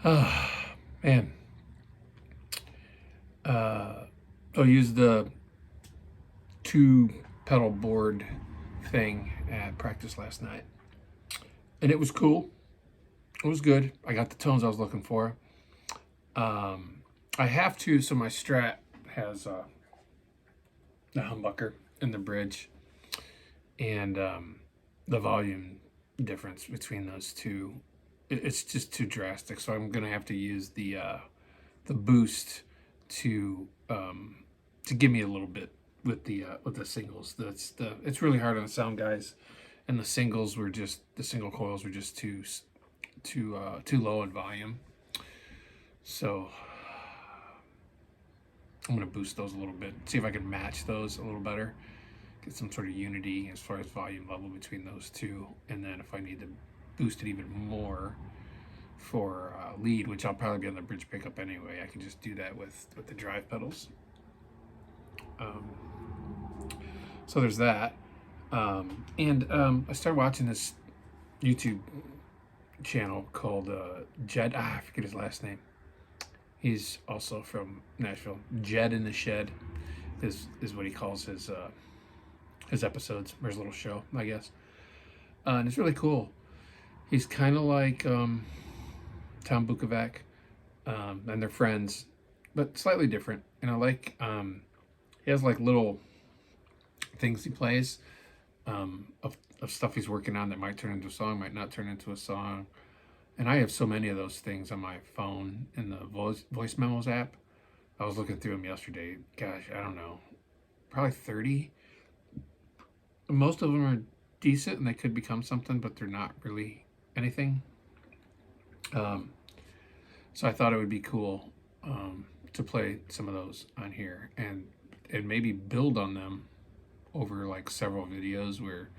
Oh, man. I used the two pedal board thing at practice last night, and it was cool. It was good. I got the tones I was looking for. Um, I have to, so my Strat has the humbucker and the bridge, and the volume difference between those two, it's just too drastic. So I'm gonna have to use the boost to give me a little bit with the singles. It's really hard on the sound guys, and the single coils were just too low in volume. So I'm gonna boost those a little bit, see if I can match those a little better, get some sort of unity as far as volume level between those two, and then if I need to boost it even more for lead, which I'll probably be on the bridge pickup anyway, I can just do that with the drive pedals. Um, so there's that. I started watching this YouTube channel called Jed. I forget his last name. He's also from Nashville. Jed in the Shed is what he calls his episodes, or his little show, I guess. And it's really cool. He's kind of like Tom Bukovac, and they're friends, but slightly different. And I like he has like little things he plays of stuff he's working on that might turn into a song, might not turn into a song. And I have so many of those things on my phone in the voice memos app. I was looking through them yesterday. Gosh, I don't know, probably 30. Most of them are decent and they could become something, but they're not really anything. So I thought it would be cool to play some of those on here and maybe build on them over like several videos where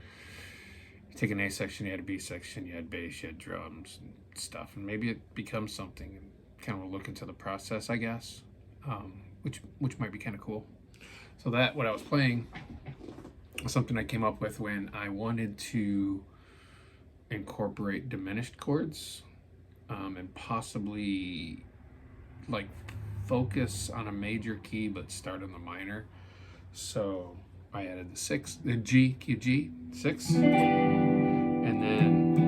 you take an A section, you had a B section, you had bass, you had drums and stuff, and maybe it becomes something, and kind of look into the process, I guess, which might be kind of cool. So that what I was playing was something I came up with when I wanted to incorporate diminished chords, and possibly like focus on a major key but start on the minor. So I added the G, key G, 6, and then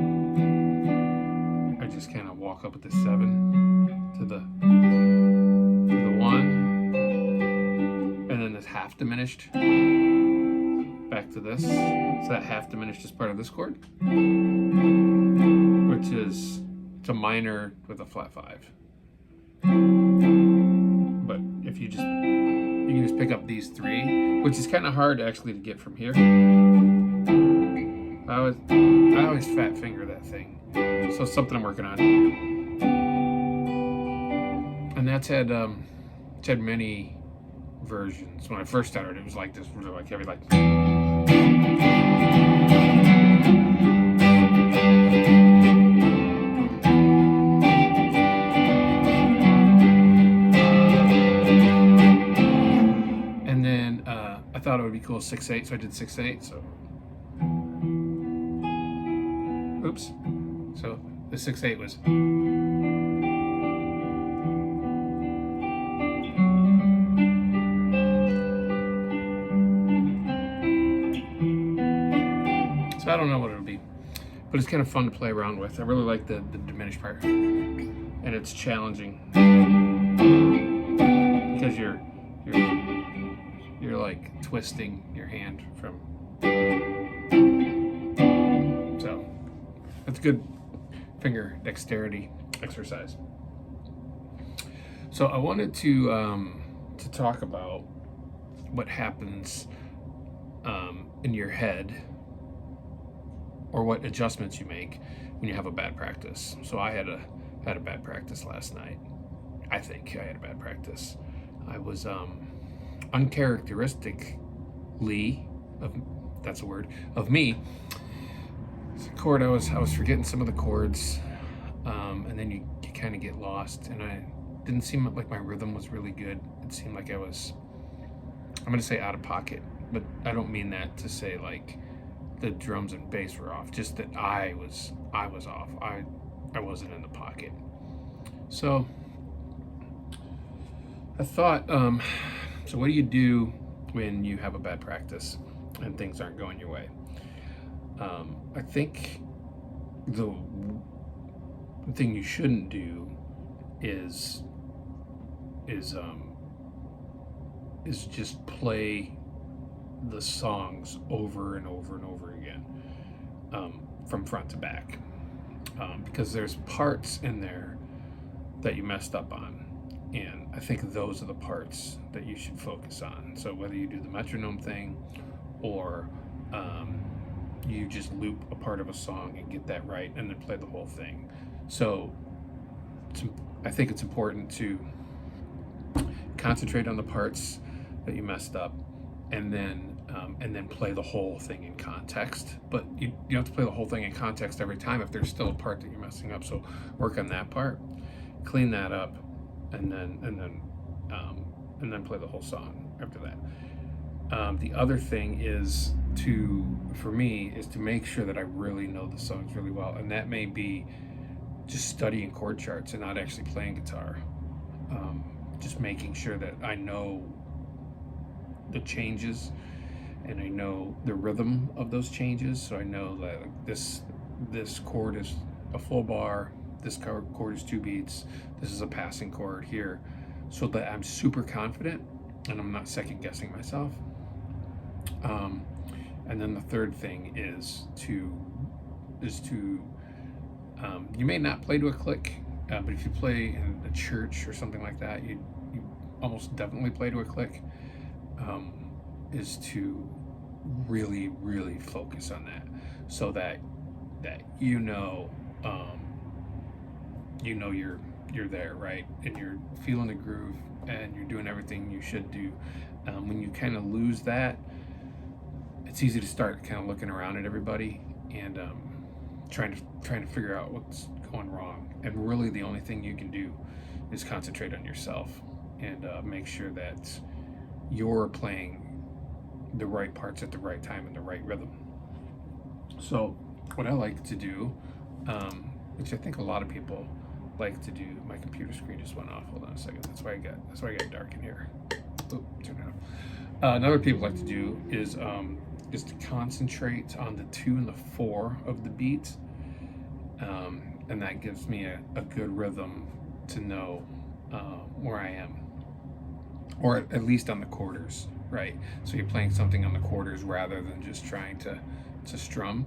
I just kind of walk up with the 7 to the 1, and then this half diminished back to this. So that half diminished is part of this chord, which is it's a minor with a flat 5. But if you can just pick up these 3, which is kind of hard actually to get from here. I always fat finger that thing, so it's something I'm working on. And that's had many versions. When I first started, it was like this, really like heavy, like. I thought it would be cool 6/8, so I did 6/8. So, oops. So the 6/8 was. So I don't know what it'll be, but it's kind of fun to play around with. I really like the diminished part, and it's challenging because you're like twisting your hand from. So that's good finger dexterity exercise. So I wanted to talk about what happens in your head, or what adjustments you make when you have a bad practice. So I had a bad practice last night. I think I had a bad practice. I was uncharacteristically, that's a word, of me. It's a chord I was forgetting some of the chords, and then you kind of get lost, and I didn't seem like my rhythm was really good. It seemed like I'm gonna say out of pocket, but I don't mean that to say like the drums and bass were off, just that I was off. I wasn't in the pocket. So I thought, so what do you do when you have a bad practice and things aren't going your way? I think the thing you shouldn't do is just play the songs over and over and over again, from front to back, because there's parts in there that you messed up on, and I think those are the parts that you should focus on. So whether you do the metronome thing, or you just loop a part of a song and get that right and then play the whole thing. So I think it's important to concentrate on the parts that you messed up, and then play the whole thing in context. But you don't have to play the whole thing in context every time if there's still a part that you're messing up. So work on that part, clean that up, and then play the whole song after that. The other thing is for me, to make sure that I really know the songs really well, and that may be just studying chord charts and not actually playing guitar. Just making sure that I know the changes and I know the rhythm of those changes. So I know that this chord is a full bar, this chord is 2 beats, this is a passing chord here, so that I'm super confident and I'm not second guessing myself. And then the third thing is to you may not play to a click, but if you play in a church or something like that, you almost definitely play to a click. Is to really, really focus on that, so that you're there, right, and you're feeling the groove and you're doing everything you should do. When you kind of lose that, it's easy to start kind of looking around at everybody and trying to figure out what's going wrong. And really, the only thing you can do is concentrate on yourself and make sure that you're playing the right parts at the right time in the right rhythm. So what I like to do, which I think a lot of people like to do, my computer screen just went off. Hold on a second. That's why I got dark in here. Oop, turn it off. Another people like to do is to concentrate on the 2 and the 4 of the beat, and that gives me a good rhythm to know where I am, or at least on the quarters, right? So you're playing something on the quarters rather than just trying to strum.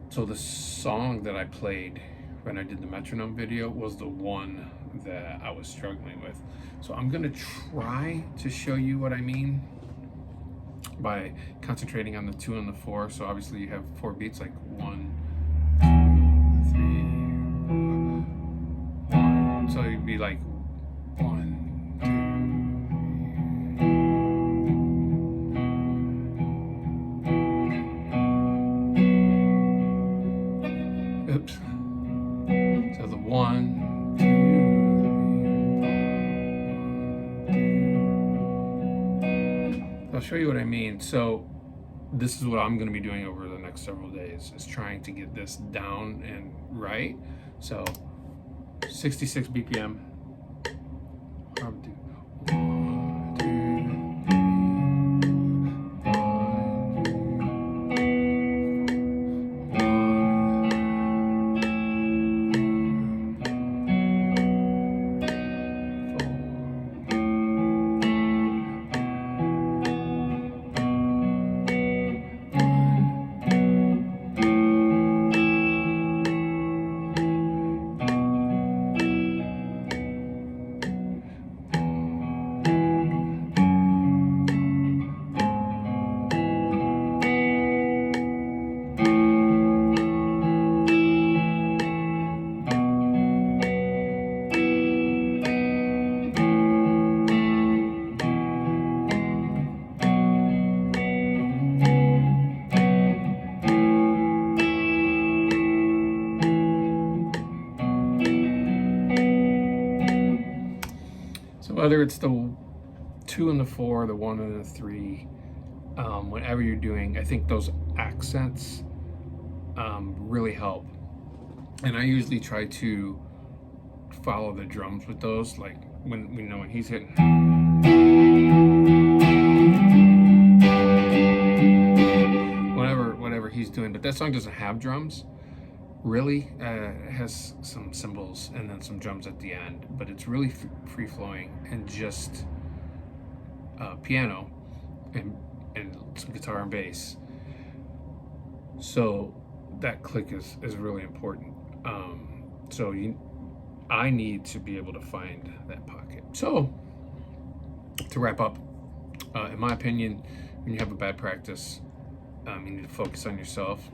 So the song that I played when I did the metronome video was the one that I was struggling with. So I'm gonna try to show you what I mean by concentrating on the 2 and the 4. So obviously you have 4 beats, like 1, 2, 3, 1. So you'd be like 1, 2. Oops. So the 1, 2, 3. I'll show you what I mean. So this is what I'm going to be doing over the next several days, is trying to get this down and right. So 66 BPM. I'll do 1, whether it's the 2 and the 4, the 1 and the 3, whatever you're doing, I think those accents really help. And I usually try to follow the drums with those, like when he's hitting whatever he's doing, but that song doesn't have drums really. It has some cymbals and then some drums at the end, but it's really free flowing and just piano and some guitar and bass. So that click is really important. So I need to be able to find that pocket. So to wrap up, in my opinion, when you have a bad practice, you need to focus on yourself,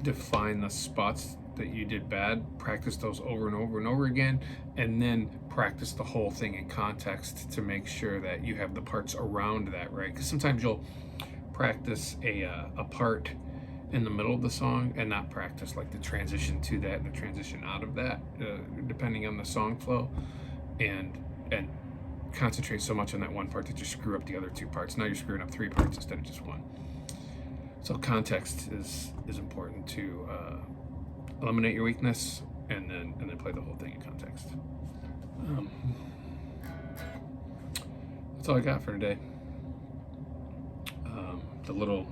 define the spots that you did bad, practice those over and over and over again, and then practice the whole thing in context to make sure that you have the parts around that right. Because sometimes you'll practice a part in the middle of the song and not practice like the transition to that and the transition out of that, depending on the song flow, and concentrate so much on that one part that you screw up the other two parts. Now you're screwing up three parts instead of just one. So context is important to eliminate your weakness and then play the whole thing in context. That's all I got for today. The little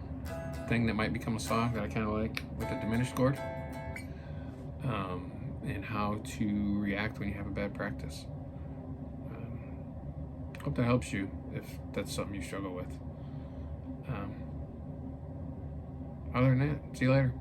thing that might become a song that I kind of like with a diminished chord, and how to react when you have a bad practice. Hope that helps you if that's something you struggle with. Other than that, see you later.